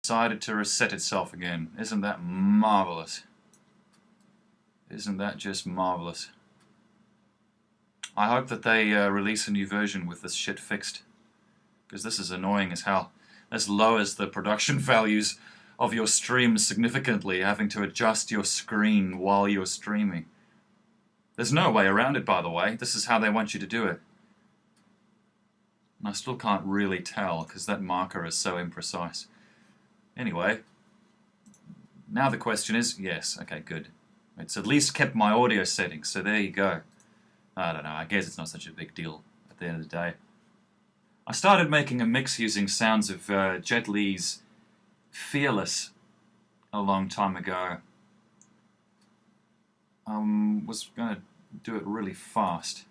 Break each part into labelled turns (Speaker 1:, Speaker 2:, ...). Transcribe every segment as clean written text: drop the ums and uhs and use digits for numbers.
Speaker 1: decided to reset itself again. Isn't that marvelous? Isn't that just marvelous? I hope that they release a new version with this shit fixed, because this is annoying as hell. This lowers the production values of your stream significantly, having to adjust your screen while you're streaming. There's no way around it, by the way. This is how they want you to do it. And I still can't really tell, because that marker is so imprecise. Anyway, now the question is, yes, okay, good. It's at least kept my audio settings, so there you go. I don't know, I guess it's not such a big deal at the end of the day. I started making a mix using sounds of Jet Li's Fearless a long time ago. Was going to do it really fast.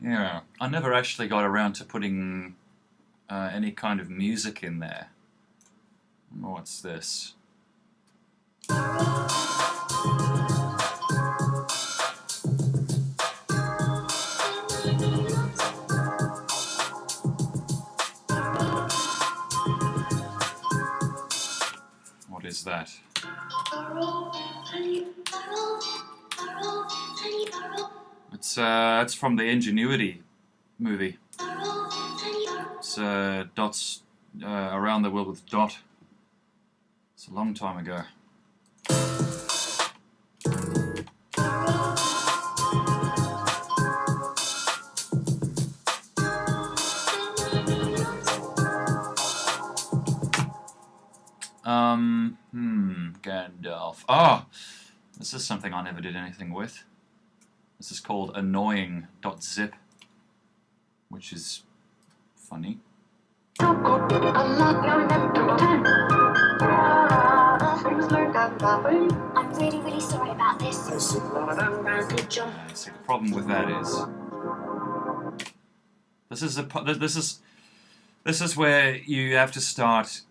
Speaker 1: Yeah, I never actually got around to putting any kind of music in there. What's this? What is that? It's from the Ingenuity movie. It's Dots Around the World with Dot. It's a long time ago. Gandalf. Ah! This is something I never did anything with. This is called annoying.zip, which is funny.
Speaker 2: I'm really, really sorry about this. Good job.
Speaker 1: See, the problem with that is this is where you have to start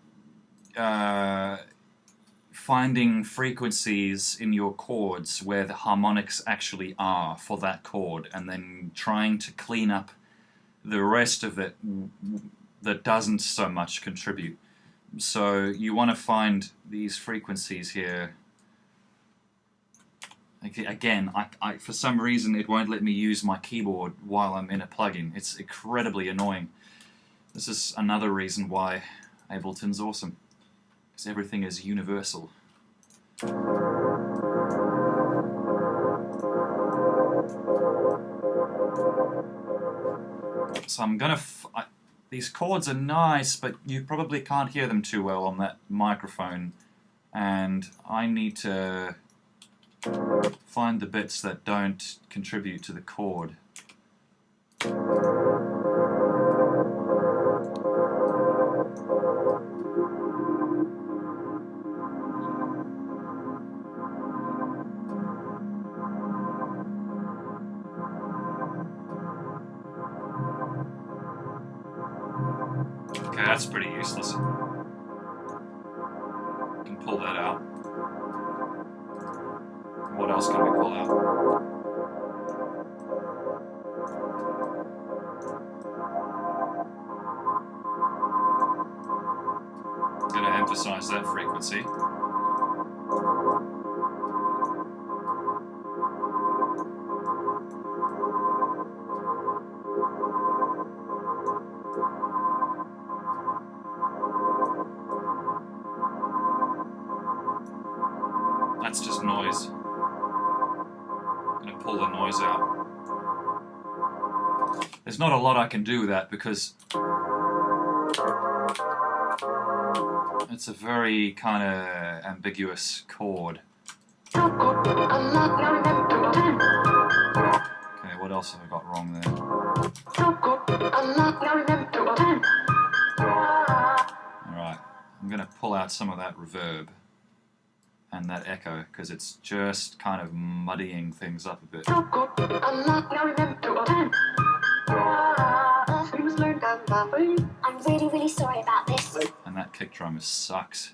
Speaker 1: finding frequencies in your chords where the harmonics actually are for that chord, and then trying to clean up the rest of it that doesn't so much contribute. So you want to find these frequencies here. Again, I for some reason it won't let me use my keyboard while I'm in a plugin. It's incredibly annoying. This is another reason why Ableton's awesome, because everything is universal. So I'm gonna... these chords are nice, but you probably can't hear them too well on that microphone, and I need to find the bits that don't contribute to the chord. Okay, that's pretty useless. We can pull that out. What else can we pull out? I'm going to emphasize that frequency. That's just noise. I'm going to pull the noise out. There's not a lot I can do with that because it's a very kind of ambiguous chord. Okay, what else have I got wrong there? Alright, I'm going to pull out some of that reverb and that echo, because it's just kind of muddying things up a bit.
Speaker 2: I'm really, really sorry about this.
Speaker 1: And that kick drum sucks.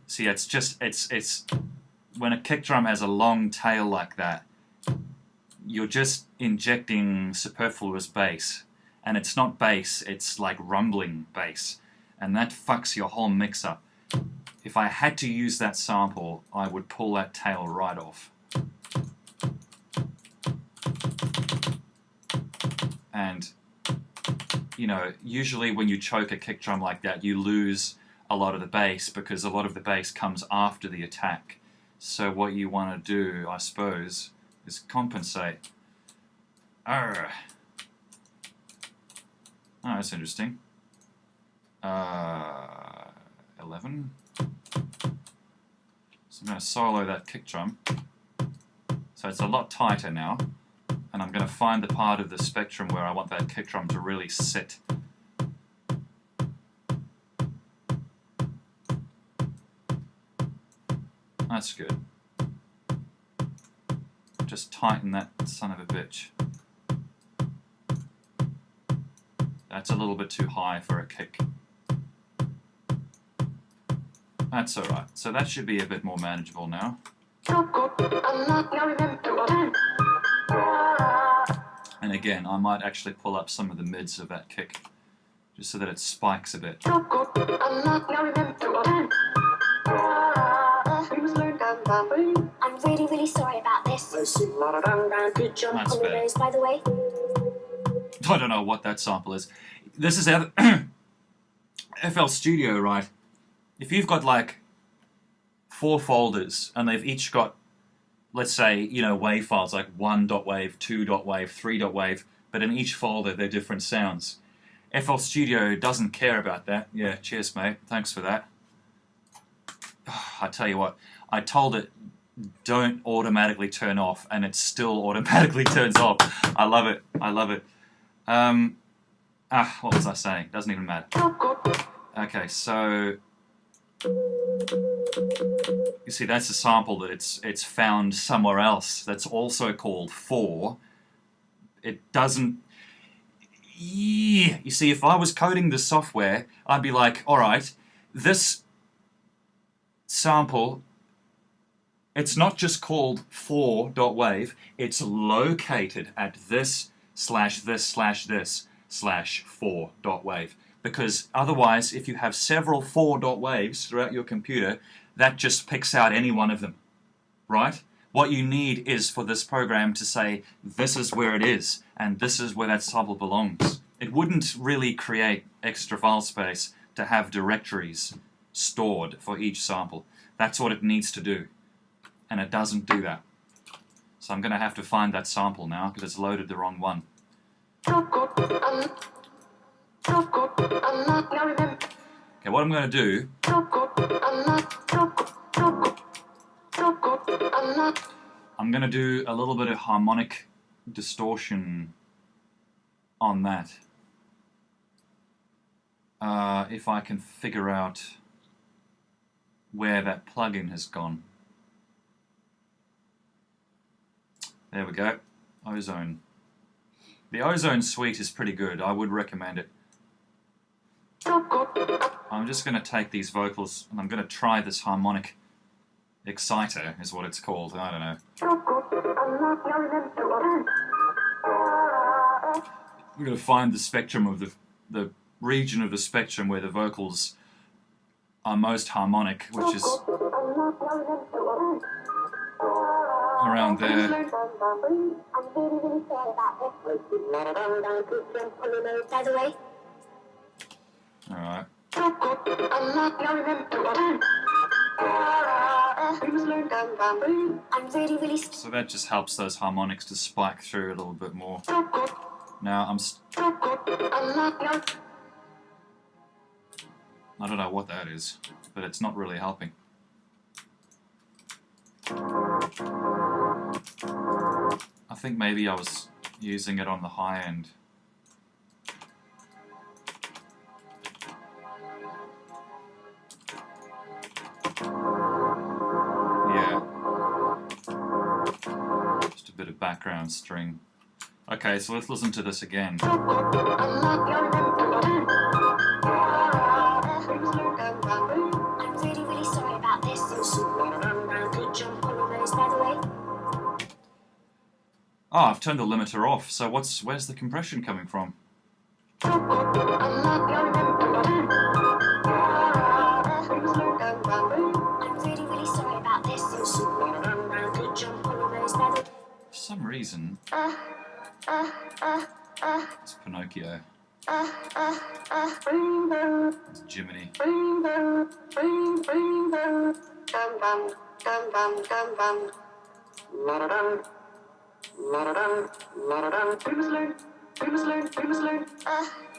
Speaker 1: See, it's just, it's when a kick drum has a long tail like that, you're just injecting superfluous bass. And it's not bass, it's like rumbling bass. And that fucks your whole mix up. If I had to use that sample, I would pull that tail right off. And, you know, usually when you choke a kick drum like that, you lose a lot of the bass, because a lot of the bass comes after the attack. So what you want to do, I suppose, is compensate. Arrgh. Oh, that's interesting. 11. So I'm going to solo that kick drum. So it's a lot tighter now. And I'm going to find the part of the spectrum where I want that kick drum to really sit. That's good. Just tighten that son of a bitch. That's a little bit too high for a kick. That's alright. So that should be a bit more manageable now. And again, I might actually pull up some of the mids of that kick, just so that it spikes a bit.
Speaker 2: I'm really, really sorry about this.
Speaker 1: That's better.
Speaker 2: By the way.
Speaker 1: I don't know what that sample is. This is FL Studio, right? If you've got like 4 folders and they've each got, let's say, you know, wave files like 1.wave, 2.wave, 3.wave, but in each folder they're different sounds. FL Studio doesn't care about that. Yeah, cheers, mate. Thanks for that. I tell you what, I told it don't automatically turn off, and it still automatically turns off. I love it. I love it. What was I saying? Doesn't even matter. Okay, so you see, that's a sample that it's found somewhere else. That's also called 4. It doesn't. Yeah. You see, if I was coding the software, I'd be like, all right, this sample, it's not just called 4.wave. It's located at this/this/this/4.wave. Because otherwise, if you have several 4.waves throughout your computer, that just picks out any one of them, right? What you need is for this program to say, this is where it is, and this is where that sample belongs. It wouldn't really create extra file space to have directories stored for each sample. That's what it needs to do, and it doesn't do that. So I'm going to have to find that sample now, because it's loaded the wrong one. Okay, what I'm going to do, I'm going to do a little bit of harmonic distortion on that. If I can figure out where that plugin has gone. There we go. Ozone. The Ozone suite is pretty good. I would recommend it. I'm just going to take these vocals and I'm going to try this Harmonic Exciter, is what it's called. I don't know. We're going to find the spectrum of the region of the spectrum where the vocals are most harmonic, which is around there.
Speaker 2: By the way.
Speaker 1: Alright.
Speaker 2: I'm really
Speaker 1: so that just helps those harmonics to spike through a little bit more. Now I don't know what that is, but it's not really helping. think maybe I was using it on the high end. Yeah. Just a bit of background string. Okay, so let's listen to this again.
Speaker 2: I'm really, really sorry about this. Good jump on all those, by the way.
Speaker 1: Oh, I've turned the limiter off, so where's the compression coming from?
Speaker 2: I'm really, really sorry about this. Good jump on all those, by the way.
Speaker 1: For some reason, it's Pinocchio. It's Jiminy.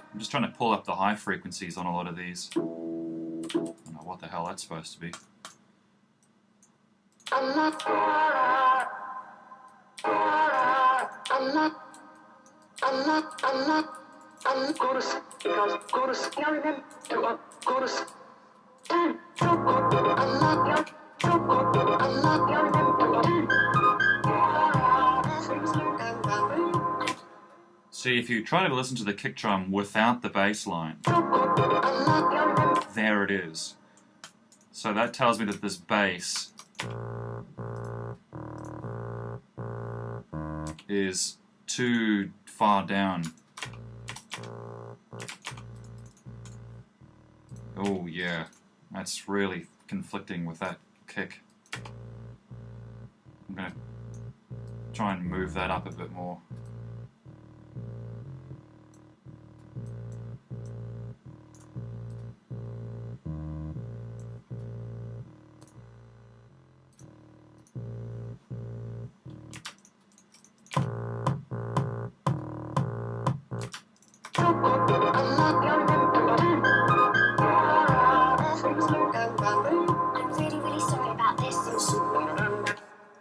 Speaker 1: I'm just trying to pull up the high frequencies on a lot of these. I don't know what the hell that's supposed to be. See, if you try to listen to the kick drum without the bass line, there it is. So that tells me that this bass is too far down. Oh yeah, that's really conflicting with that kick. I'm gonna try and move that up a bit more.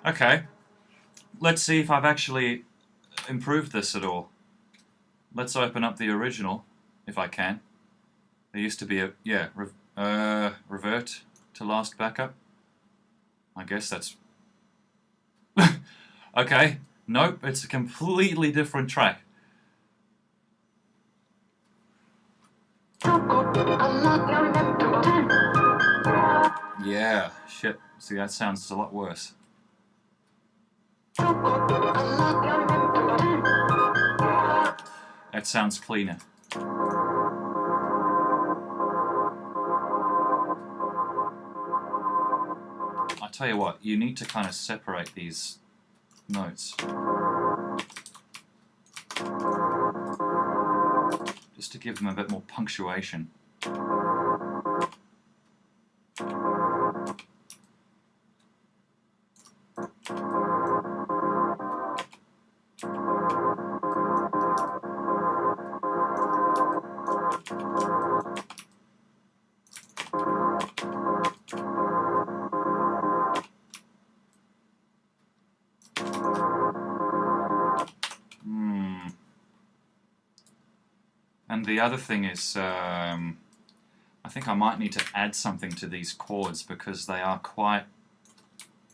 Speaker 1: Okay, let's see if I've actually improved this at all. Let's open up the original, if I can. There used to be a, yeah, revert to last backup. I guess that's... Okay, nope, it's a completely different track. Yeah, shit, see that sounds a lot worse. That sounds cleaner. I tell you what, you need to kind of separate these notes. Just to give them a bit more punctuation. And the other thing is, I think I might need to add something to these chords because they are quite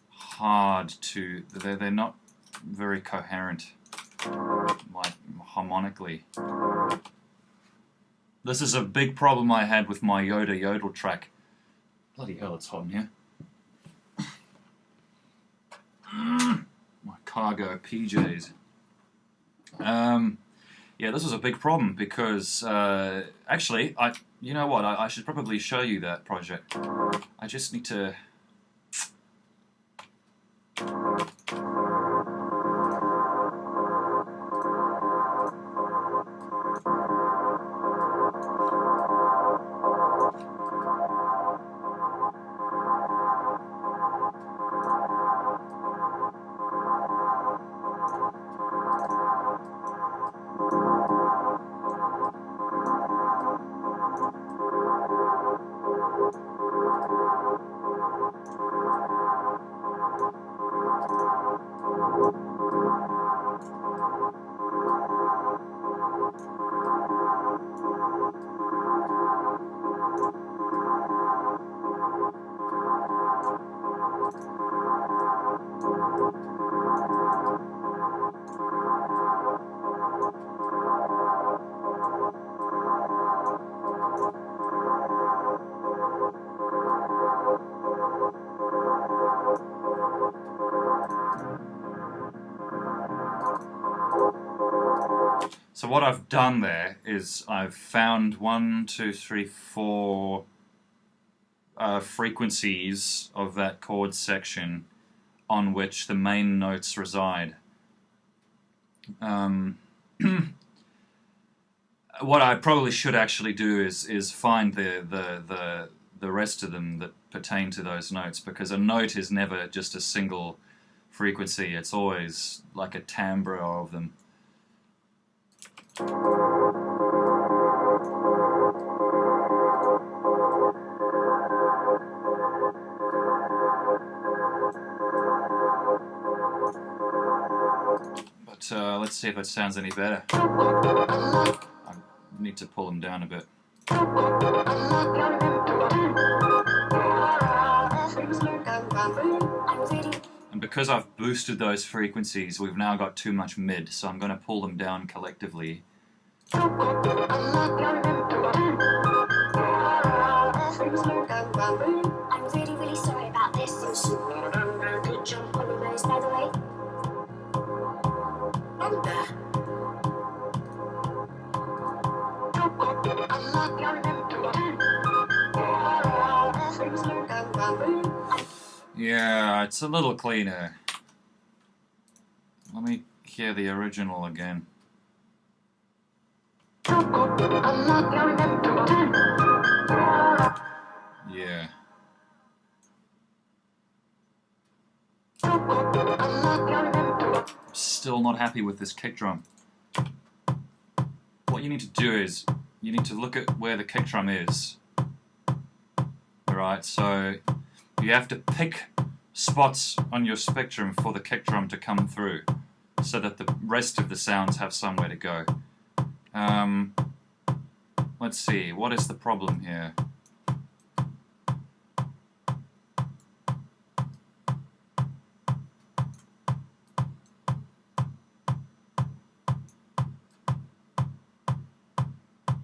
Speaker 1: hard to, they're not very coherent, like harmonically. This is a big problem I had with my Yoda Yodel track. Bloody hell, it's hot in here. My cargo PJs. Yeah, this was a big problem because, actually, you know what, I should probably show you that project. I just need to... So what I've done there is I've found 1, 2, 3, 4 frequencies of that chord section on which the main notes reside. What I probably should actually do is find the rest of them that pertain to those notes, because a note is never just a single frequency, it's always like a timbre of them. But let's see if it sounds any better. I need to pull them down a bit. And because I've boosted those frequencies, we've now got too much mid, so I'm going to pull them down collectively.
Speaker 2: I'm really, really sorry about this. Good jump on the nose, by the way.
Speaker 1: Yeah, it's a little cleaner. Let me hear the original again. Yeah. Still not happy with this kick drum. What you need to do is you need to look at where the kick drum is. Alright, so you have to pick spots on your spectrum for the kick drum to come through, so that the rest of the sounds have somewhere to go. Let's see, what is the problem here?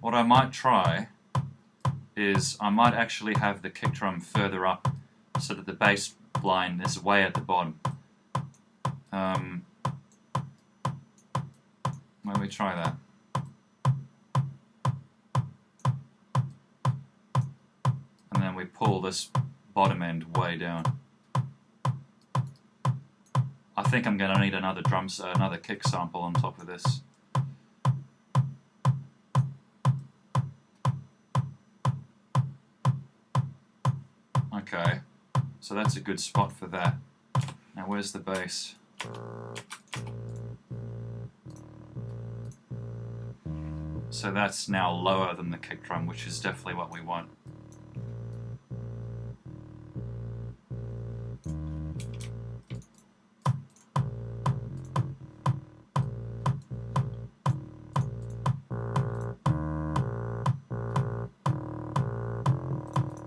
Speaker 1: What I might try is I might actually have the kick drum further up so that the bass line is way at the bottom. Let me try that. And then we pull this bottom end way down. I think I'm going to need another another kick sample on top of this. Okay, so that's a good spot for that. Now where's the bass? So that's now lower than the kick drum, which is definitely what we want.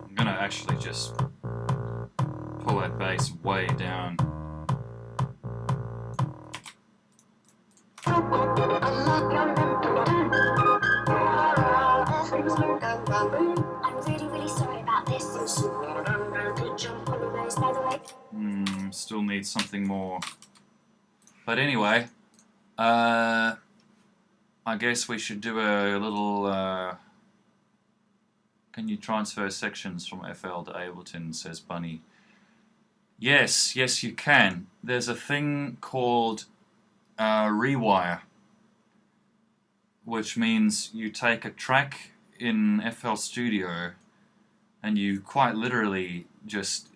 Speaker 1: I'm gonna actually just pull that bass way down.
Speaker 2: I'm really, really sorry about this. Good jump on the nose, by the way.
Speaker 1: Still need something more. But anyway, I guess we should do a little. Can you transfer sections from FL to Ableton? Says Bunny. Yes, yes, you can. There's a thing called rewire, which means you take a track in FL Studio and you quite literally just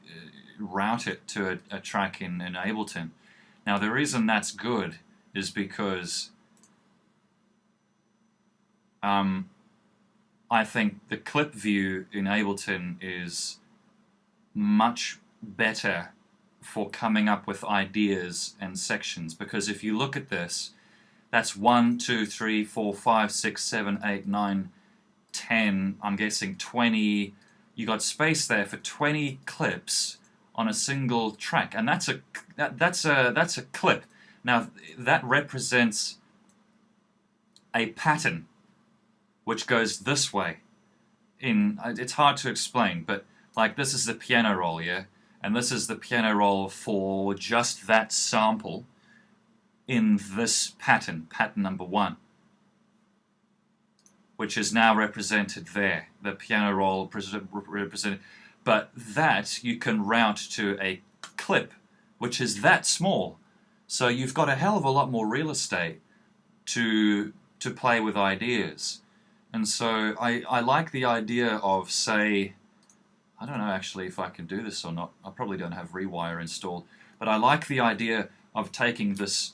Speaker 1: route it to a track in Ableton. Now the reason that's good is because I think the clip view in Ableton is much better for coming up with ideas and sections, because if you look at this, that's 1, 2, 3, 4, 5, 6, 7, 8, 9, 10, I'm guessing 20. You got space there for 20 clips on a single track, and that's a clip. Now that represents a pattern which goes this way. It's hard to explain, but like this is the piano roll, yeah, and this is the piano roll for just that sample in this pattern number 1, which is now represented there. The piano roll represented, but that you can route to a clip which is that small. So you've got a hell of a lot more real estate to play with ideas. And so I like the idea of, say, I don't know actually if I can do this or not. I probably don't have Rewire installed, but I like the idea of taking this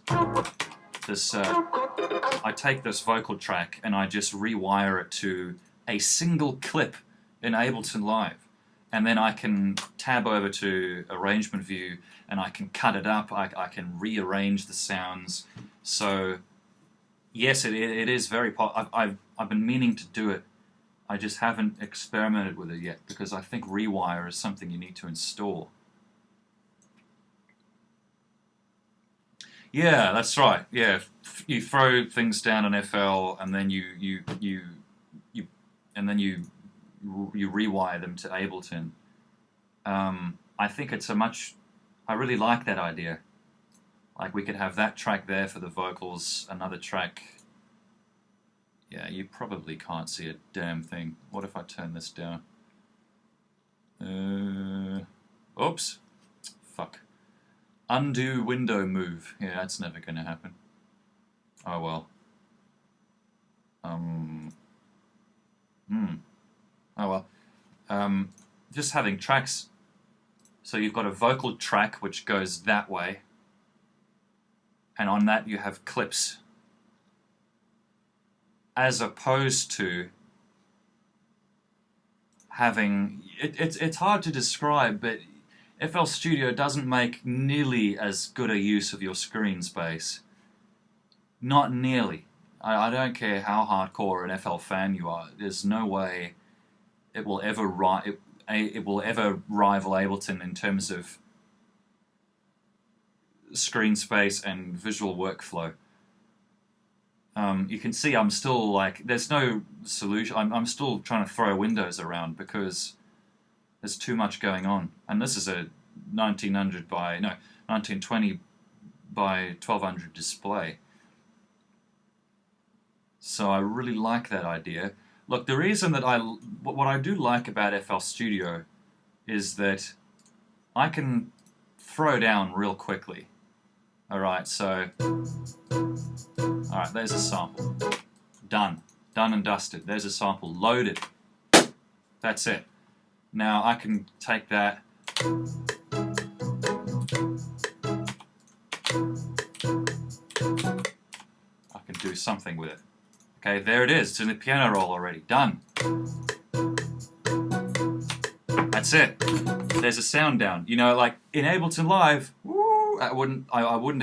Speaker 1: I take this vocal track and I just rewire it to a single clip in Ableton Live, and then I can tab over to arrangement view and I can cut it up. I can rearrange the sounds. So yes, it is very I've been meaning to do it. I just haven't experimented with it yet because I think Rewire is something you need to install. Yeah, that's right. Yeah, you throw things down on FL and then you rewire them to Ableton. I think it's I really like that idea. Like we could have that track there for the vocals, another track. Yeah, you probably can't see a damn thing. What if I turn this down? Oops. Fuck. Undo window move. Yeah, that's never going to happen. Oh well. Oh well. Just having tracks. So you've got a vocal track which goes that way, and on that you have clips. As opposed to having it's hard to describe, but FL Studio doesn't make nearly as good a use of your screen space. Not nearly. I don't care how hardcore an FL fan you are. There's no way it will ever rival Ableton in terms of screen space and visual workflow. You can see I'm still like, there's no solution. I'm still trying to throw windows around because there's too much going on. And this is a 1920 by 1200 display. So I really like that idea. Look, the reason that what I do like about FL Studio is that I can throw down real quickly. Alright, so alright, there's a sample. Done. Done and dusted. There's a sample. Loaded. That's it. Now I can take that. I can do something with it. Okay, there it is. It's in the piano roll already. Done. That's it. There's a sound down. You know, like in Ableton Live, woo, I wouldn't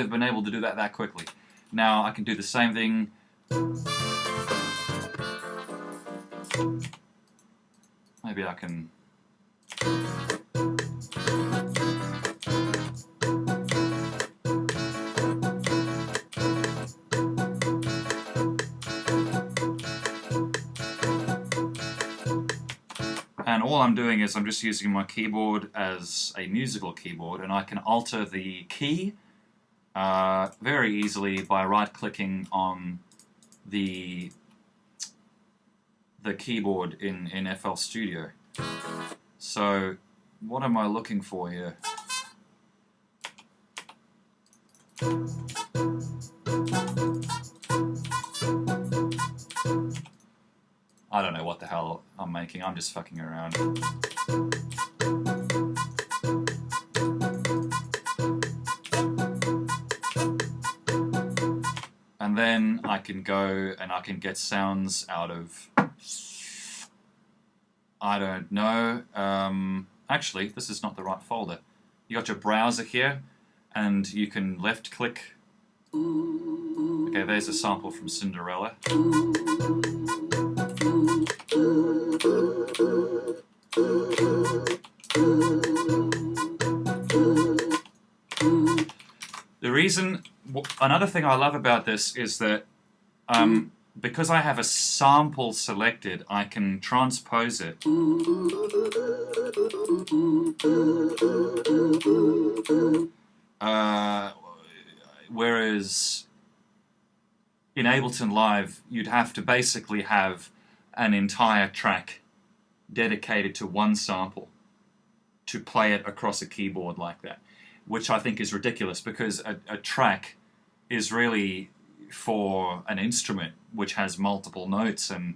Speaker 1: have been able to do that quickly. Now I can do the same thing. Maybe I can. And all I'm doing is I'm just using my keyboard as a musical keyboard, and I can alter the key very easily by right-clicking on the keyboard in FL Studio. So what am I looking for here? I don't know what the hell I'm making. I'm just fucking around. And then I can go and I can get sounds out of, I don't know. Actually, this is not the right folder. you got your browser here, and you can left click. Okay, there's a sample from Cinderella. The reason, another thing I love about this is that because I have a sample selected, I can transpose it. Whereas in Ableton Live, you'd have to basically have an entire track dedicated to one sample to play it across a keyboard like that, which I think is ridiculous, because a track is really for an instrument which has multiple notes, and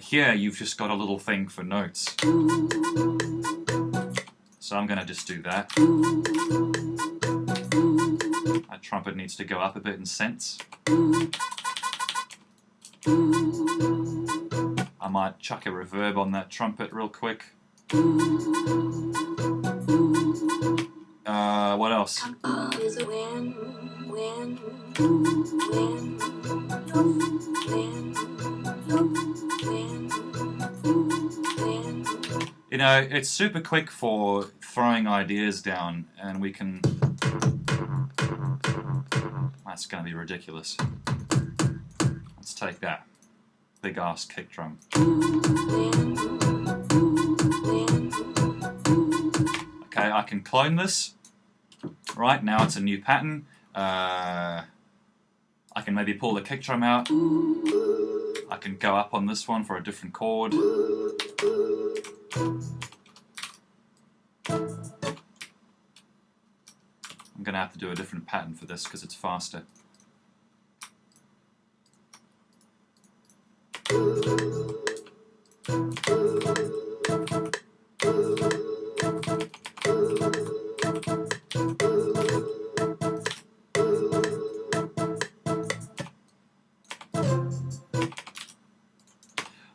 Speaker 1: here you've just got a little thing for notes. So I'm going to just do that. That trumpet needs to go up a bit in sense. I might chuck a reverb on that trumpet real quick. What else? You know, it's super quick for throwing ideas down, and we can... That's going to be ridiculous. Let's take that. Big ass kick drum. Okay, I can clone this. Right, now it's a new pattern. I can maybe pull the kick drum out. I can go up on this one for a different chord. I'm going to have to do a different pattern for this because it's faster.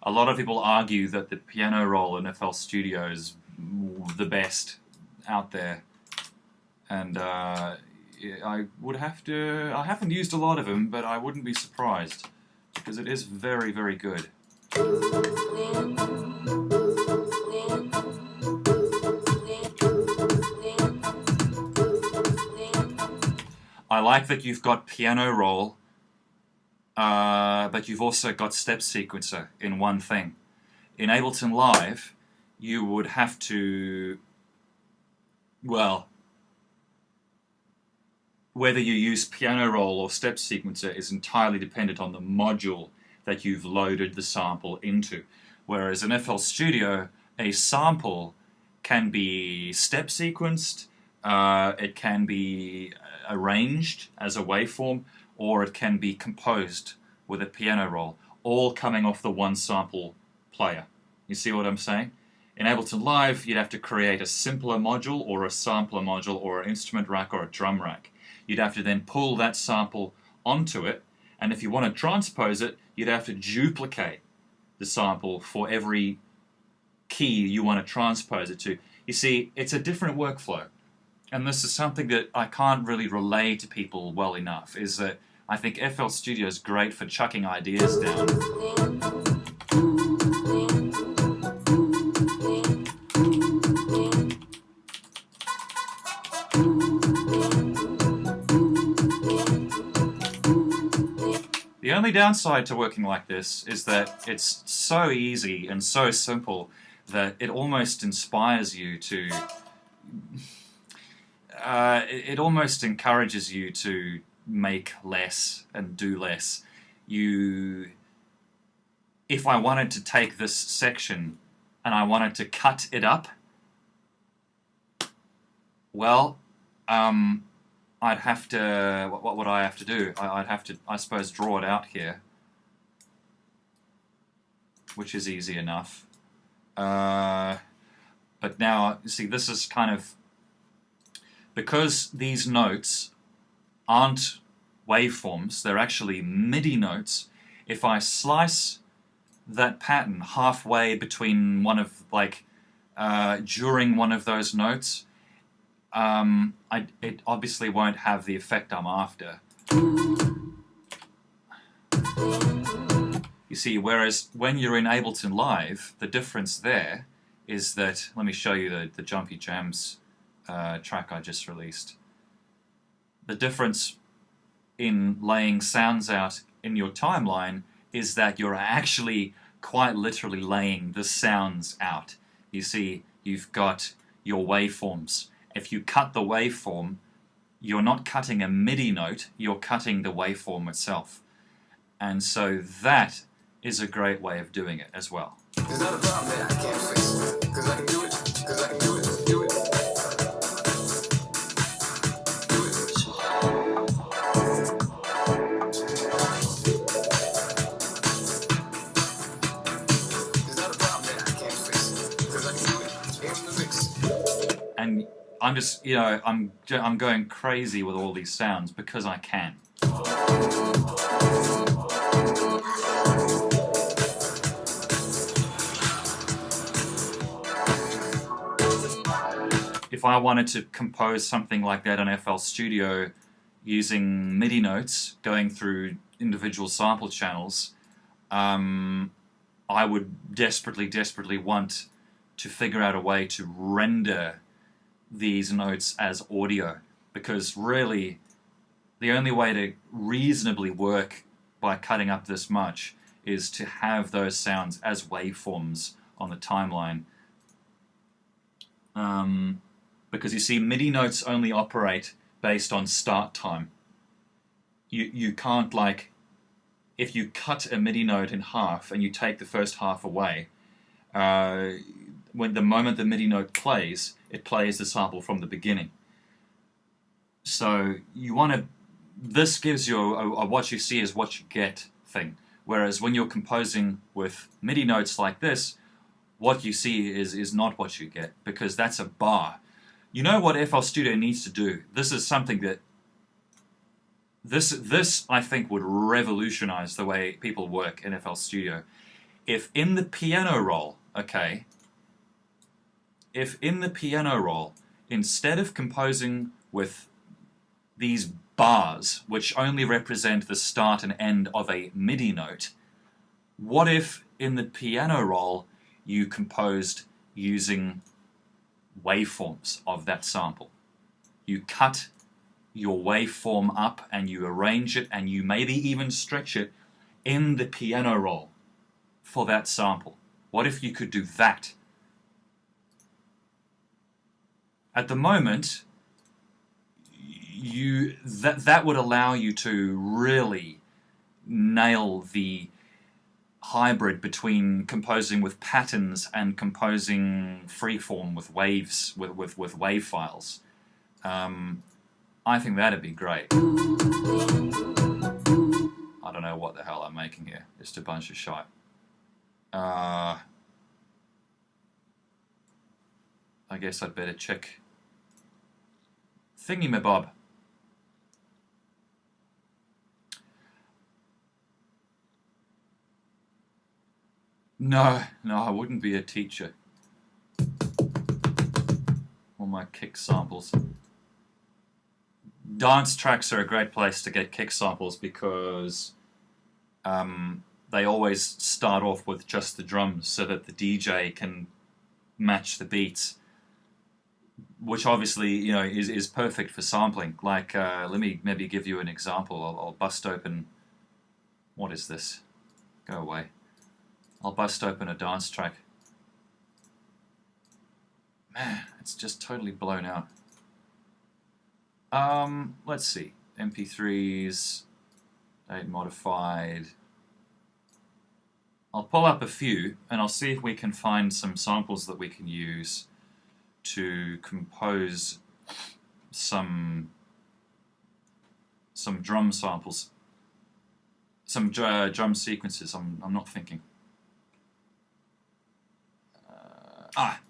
Speaker 1: A lot of people argue that the piano roll in FL Studio is the best out there, and I would have to... I haven't used a lot of them, but I wouldn't be surprised, because it is very, very good. I like that you've got piano roll, but you've also got step sequencer in one thing. In Ableton Live, you would have to, well, whether you use piano roll or step sequencer is entirely dependent on the module that you've loaded the sample into. Whereas in FL Studio, a sample can be step sequenced, it can be arranged as a waveform, or it can be composed with a piano roll, all coming off the one sample player. You see what I'm saying? In Ableton Live, you'd have to create a simpler module, or a sampler module, or an instrument rack, or a drum rack. You'd have to then pull that sample onto it, and if you want to transpose it, you'd have to duplicate the sample for every key you want to transpose it to. You see, it's a different workflow. And this is something that I can't really relay to people well enough, is that I think FL Studio is great for chucking ideas down. The only downside to working like this is that it's so easy and so simple that it almost inspires you to... it almost encourages you to make less and do less. If I wanted to take this section and I wanted to cut it up, well, I'd have to, what would I have to do? I'd have to, I suppose, draw it out here, which is easy enough. But now, you see, this is kind of, because these notes aren't waveforms, they're actually MIDI notes. If I slice that pattern halfway between one of, like, during one of those notes, it obviously won't have the effect I'm after. You see, whereas when you're in Ableton Live, the difference there is that, let me show you the Jumpy Jams track I just released. The difference in laying sounds out in your timeline is that you're actually quite literally laying the sounds out. You see, you've got your waveforms. If you cut the waveform, you're not cutting a MIDI note, you're cutting the waveform itself. And so that is a great way of doing it as well.
Speaker 2: Is that a problem that I can't fix? Because I can do it, because I can do it, do it. Is that a problem that I can't fix? Because I can do it in the mix.
Speaker 1: And I'm just, you know, I'm going crazy with all these sounds because I can. If I wanted to compose something like that on FL Studio using MIDI notes going through individual sample channels, I would desperately want to figure out a way to render these notes as audio, because really the only way to reasonably work by cutting up this much is to have those sounds as waveforms on the timeline. Because you see, MIDI notes only operate based on start time. You can't, like, if you cut a MIDI note in half and you take the first half away, when the moment the MIDI note plays, it plays the sample from the beginning. So you want to, this gives you a what you see is what you get thing. Whereas when you're composing with MIDI notes like this, what you see is not what you get, because that's a bar. You know what FL Studio needs to do? This is something that this I think would revolutionize the way people work in FL Studio. If in the piano roll, okay, if in the piano roll, instead of composing with these bars, which only represent the start and end of a MIDI note, what if in the piano roll you composed using waveforms of that sample? You cut your waveform up and you arrange it and you maybe even stretch it in the piano roll for that sample. What if you could do that? At the moment, that would allow you to really nail the hybrid between composing with patterns and composing freeform with waves, with wave files. I think that'd be great. I don't know what the hell I'm making here. Just a bunch of shite. I guess I'd better check Thingy-mabob. No, I wouldn't be a teacher. All my kick samples. Dance tracks are a great place to get kick samples because they always start off with just the drums so that the DJ can match the beats, which obviously, you know, is perfect for sampling. Like, let me maybe give you an example. I'll bust open. What is this? Go away. I'll bust open a dance track. Man, it's just totally blown out. Let's see. MP3s, date modified. I'll pull up a few and I'll see if we can find some samples that we can use to compose some drum samples, some drum sequences. I'm not thinking.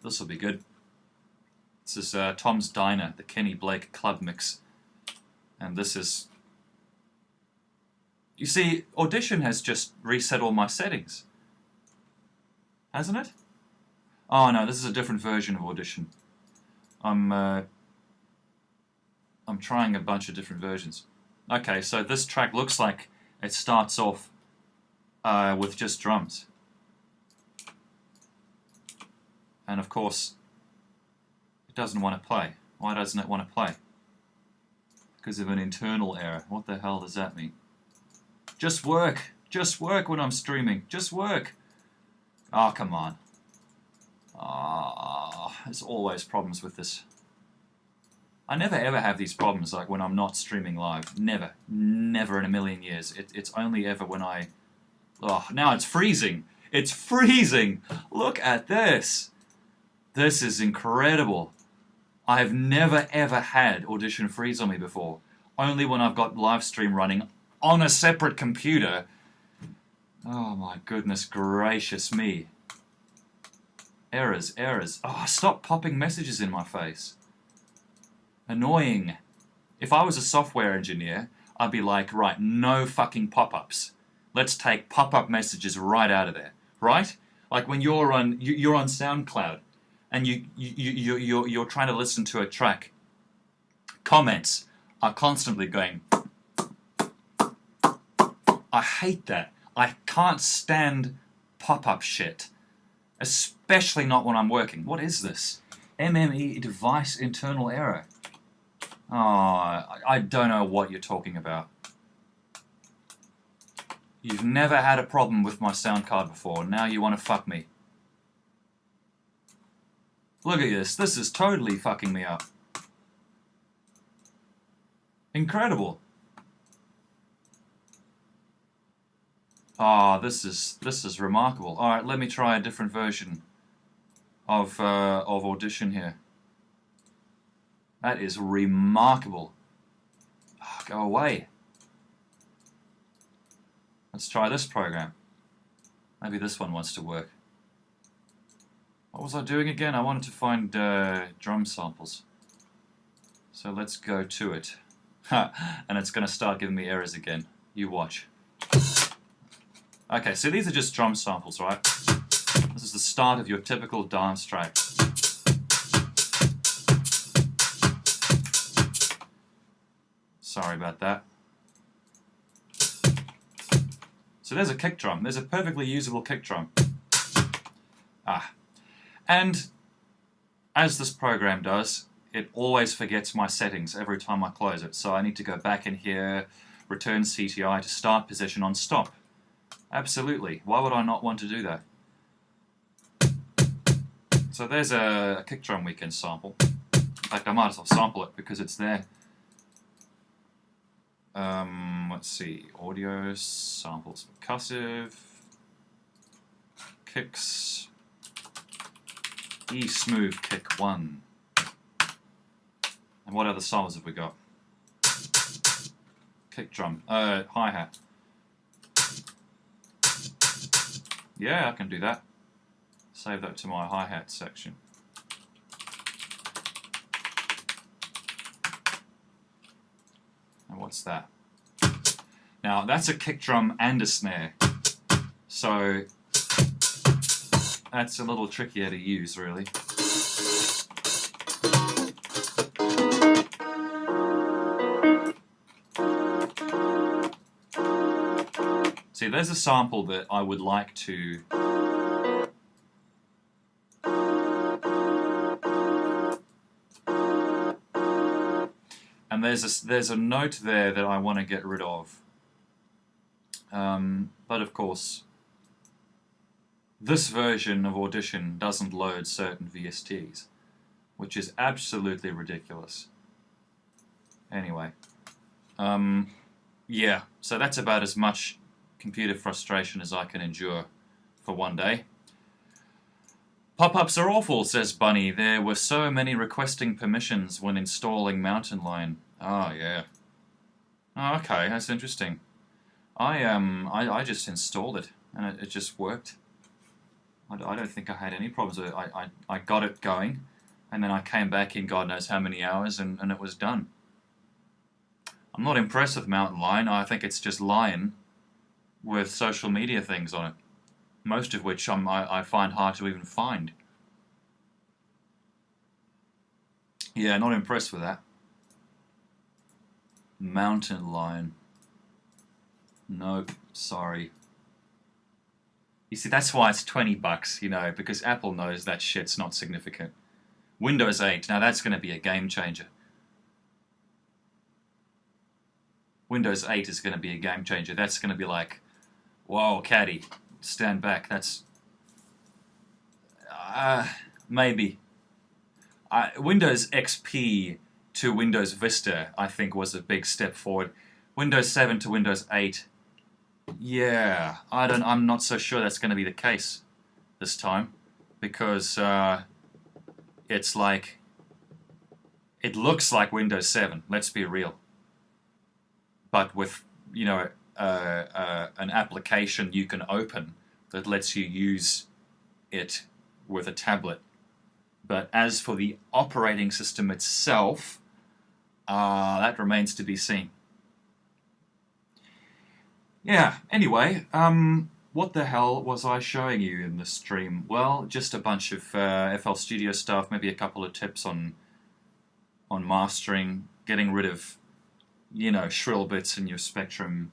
Speaker 1: This will be good. This is Tom's Diner, the Kenny Blake Club Mix. And this is... You see, Audition has just reset all my settings. Hasn't it? Oh no, this is a different version of Audition. I'm I'm trying a bunch of different versions. Okay, so this track looks like it starts off with just drums. And of course, it doesn't want to play. Why doesn't it want to play? Because of an internal error. What the hell does that mean? Just work! Just work when I'm streaming. Just work! Oh, come on. There's always problems with this. I never ever have these problems like when I'm not streaming live. Never. Never in a million years. It's only ever when I... Oh, now it's freezing! It's freezing! Look at this! This is incredible. I've never ever had Audition freeze on me before. Only when I've got live stream running on a separate computer. Oh my goodness gracious me. Errors, errors. Oh, stop popping messages in my face. Annoying. If I was a software engineer, I'd be like, right, no fucking pop-ups. Let's take pop-up messages right out of there, right? Like when you're on SoundCloud and you're trying to listen to a track, comments are constantly going. I hate that. I can't stand pop-up shit, especially not when I'm working. What is this? MME device internal error. Oh, I don't know what you're talking about. You've never had a problem with my sound card before. Now you want to fuck me. Look at this. This is totally fucking me up. Incredible. Ah, this is remarkable. All right, let me try a different version of Audition here. That is remarkable. Oh, go away. Let's try this program. Maybe this one wants to work. What was I doing again? I wanted to find drum samples. So let's go to it. And it's going to start giving me errors again. You watch. Okay, so these are just drum samples, right? This is the start of your typical dance track. Sorry about that. So there's a kick drum. There's a perfectly usable kick drum. And as this program does, it always forgets my settings every time I close it. So I need to go back in here, return CTI to start position on stop. Absolutely. Why would I not want to do that? So there's a kick drum we can sample. In fact, I might as well sample it because it's there. Let's see. Audio, samples, percussive, kicks, E smooth kick 1. And what other samples have we got? Kick drum, hi-hat. Yeah, I can do that. Save that to my hi-hat section. And what's that? Now, that's a kick drum and a snare. So, that's a little trickier to use, really. See, there's a sample that I would like to... And there's a note there that I want to get rid of. But of course, this version of Audition doesn't load certain VSTs, which is absolutely ridiculous. Anyway, yeah, so that's about as much computer frustration as I can endure for one day. Pop-ups are awful, says Bunny. There were so many requesting permissions when installing Mountain Lion. Oh, yeah. Oh, okay, that's interesting. I just installed it, and it just worked. I don't think I had any problems with it. I got it going, and then I came back in God knows how many hours, and it was done. I'm not impressed with Mountain Lion. I think it's just Lion with social media things on it, most of which I find hard to even find. Yeah, not impressed with that. Mountain Lion. Nope, sorry. You see, that's why it's $20, you know, because Apple knows that shit's not significant. Windows 8, now that's going to be a game changer. Windows 8 is going to be a game changer. That's going to be like, whoa, caddy, stand back. That's maybe. Windows XP to Windows Vista, I think, was a big step forward. Windows 7 to Windows 8, yeah, I'm not so sure that's going to be the case this time, because it's like, it looks like Windows 7. Let's be real, but with, you know, an application you can open that lets you use it with a tablet. But as for the operating system itself, that remains to be seen. Yeah, anyway, what the hell was I showing you in the stream? Well, just a bunch of FL Studio stuff, maybe a couple of tips on mastering, getting rid of, you know, shrill bits in your Spectrum.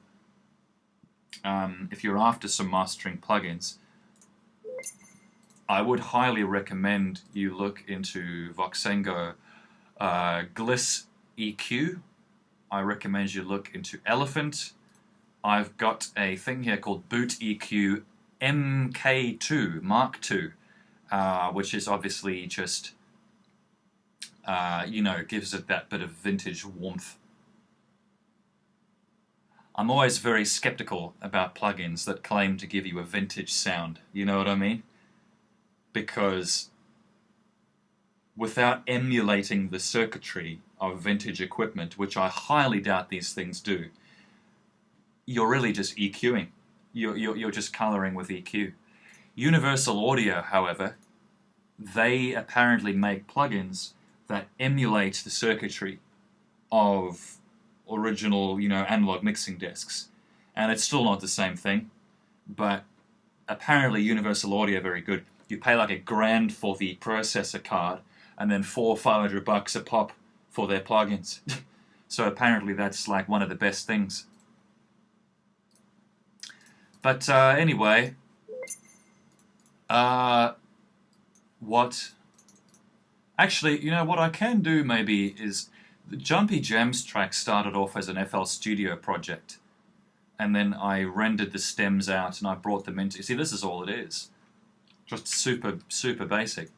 Speaker 1: If you're after some mastering plugins, I would highly recommend you look into Voxengo Gliss EQ. I recommend you look into Elephant. I've got a thing here called Boot EQ MK2, Mark II, which is obviously just, you know, gives it that bit of vintage warmth. I'm always very skeptical about plugins that claim to give you a vintage sound, you know what I mean? Because without emulating the circuitry of vintage equipment, which I highly doubt these things do, you're really just EQing. You're just coloring with EQ. Universal Audio, however, they apparently make plugins that emulate the circuitry of original, you know, analog mixing discs. And it's still not the same thing, but apparently Universal Audio are very good. You pay like $1,000 for the processor card, and then $400-500 a pop for their plugins. So apparently that's like one of the best things. But anyway, what? Actually, you know what I can do maybe is the Jumpy Gems track started off as an FL Studio project, and then I rendered the stems out and I brought them into. See, this is all it is. Just super basic.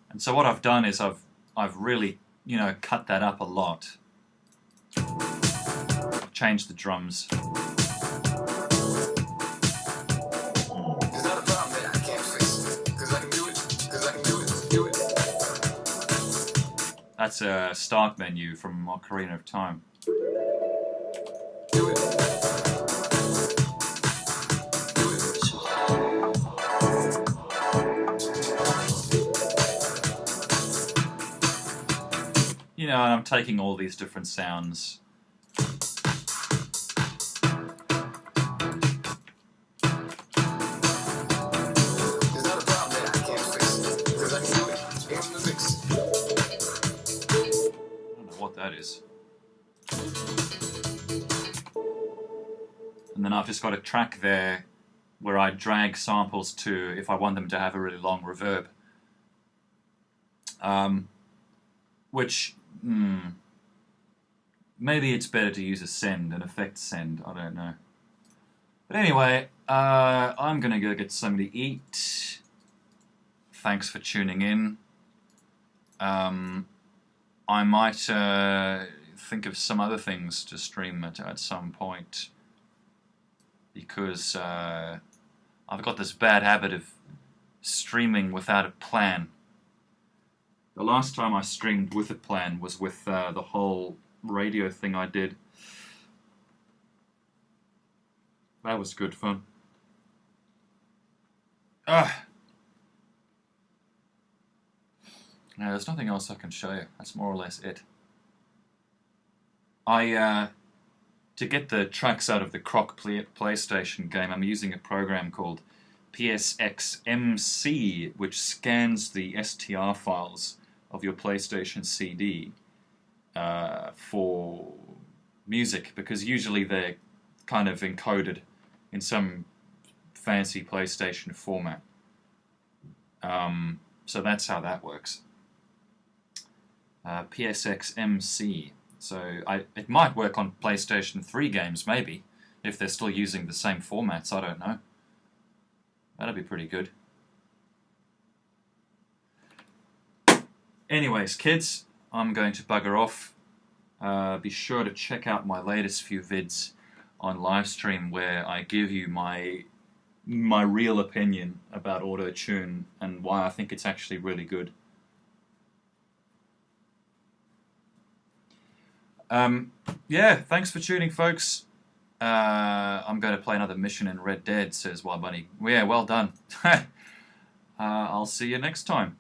Speaker 1: And so what I've done is I've really, you know, cut that up a lot. I've changed the drums. That's a start menu from Ocarina of Time. You know, and I'm taking all these different sounds. And then I've just got a track there where I drag samples to if I want them to have a really long reverb. Which, maybe it's better to use a send, an effect send, I don't know. But anyway, I'm gonna go get something to eat. Thanks for tuning in. I might think of some other things to stream at some point, because I've got this bad habit of streaming without a plan. The last time I streamed with a plan was with the whole radio thing I did. That was good fun. Ah. No, there's nothing else I can show you. That's more or less it. To get the tracks out of the Croc PlayStation game, I'm using a program called PSX-MC, which scans the STR files of your PlayStation CD for music, because usually they're kind of encoded in some fancy PlayStation format. So that's how that works. PSX-MC. So it might work on PlayStation 3 games, maybe, if they're still using the same formats. I don't know. That'd be pretty good. Anyways, kids, I'm going to bugger off. Be sure to check out my latest few vids on livestream where I give you my real opinion about auto-tune and why I think it's actually really good. Yeah, thanks for tuning, folks. I'm going to play another mission in Red Dead, says Wild Bunny. Yeah, well done. I'll see you next time.